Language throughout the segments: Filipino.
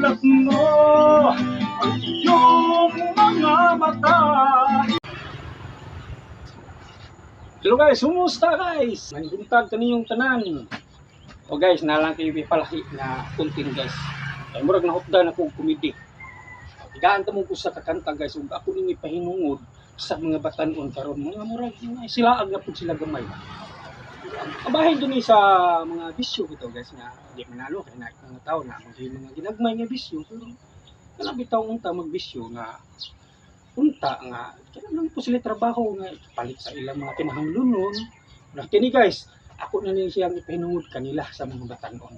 Imulat mo ang iyong mga mata. Hello guys, kumusta guys? Nagbuntag kaniyong tanan. O guys, nalang kayo palahi na content guys. Ay murag nahutdan akong komedi. Tigaan ta mo ko sa kakanta guys, ug ako nini pahinungod sa mga batan-on karon, mga murag sila ag na pud sila gamay. Kabahin dun sa mga bisyo ito guys nga di manalo kay na mga tao na mga ginagmay nga bisyo, pero kana bitaw unta magbisyo nga unta nga kailangan po sila trabaho nga palit sa ilang mga kinahanglunon. Na kini guys, ako na ni siyang ipahinungod kanila sa mga batan-on.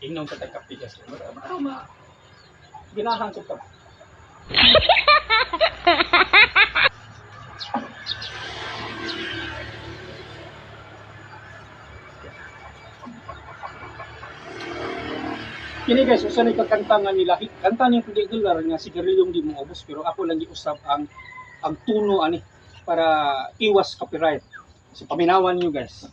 Inom ka kapigas para ginahan ko ta. Kini guys, usa ni kakanta nga nila. Kanta niya kundi gular nga sigarilyong di mo ubos, pero ako lang giusap ang tuno ani para iwas copyright. So paminawan niyo guys.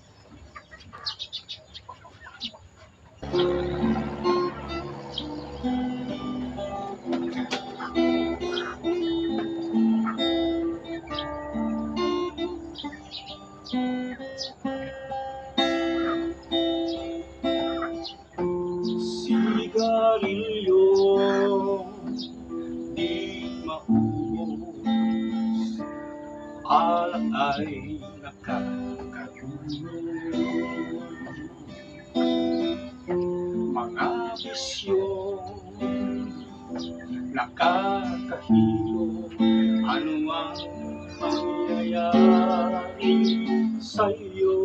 Sigarilyo di maubos, alak ay nakakatulong. Mga bisyo nakakahilo, ano ang mangyayari sa'yo?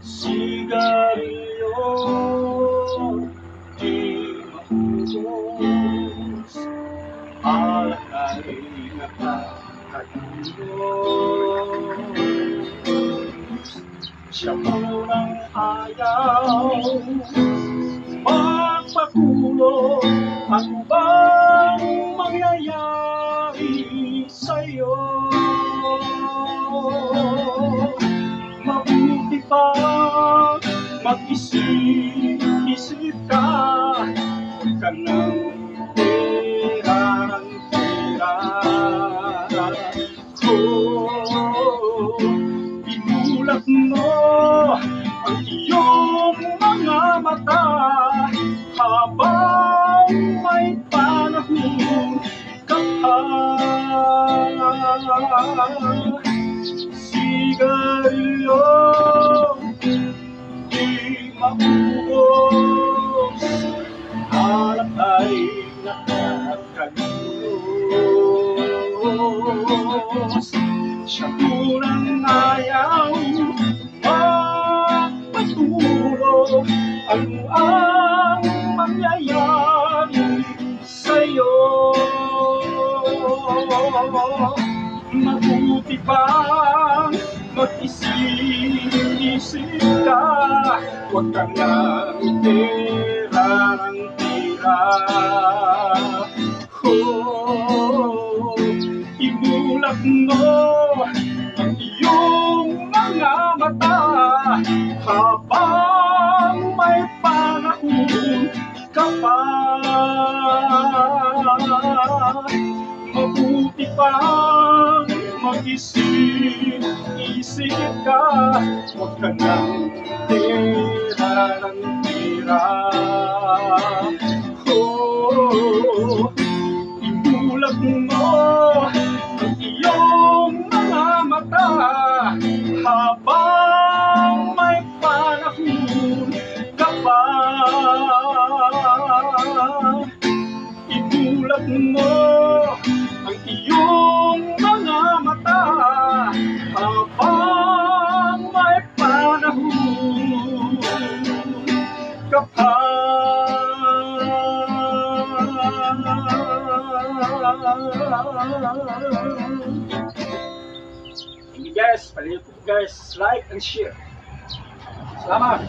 Sigarilyo di maubos, alak ay nakakatulong. Siya murang ayaw magpatulong, ano bang mangyayari sa'yo? Mabuti pa mag-isip-isip ka, huwag ka nang tirang-tira. Imulat mo ang iyong mga mata habang may panahon ka pa. Sigarilyo di maubos, alak ay nakakatulong. Siya murang ayaw magpatulong, ano ang mangyayari sa'yo? Mabuti bang mag-isip-isip ka, huwag ka nang tirang-tira. Imulat mo ang iyong mga mata habang may panahon ka pa. Mabuti pang mag-isip-isip ka, huwag ka nang tirang-tira. Imulat mo ang iyong mga mata habang may panahon ka pa. Imulat mo ang iyong mga mata habang may panahon ka pa. Thank you guys, palihog guys, like and share. Salamat.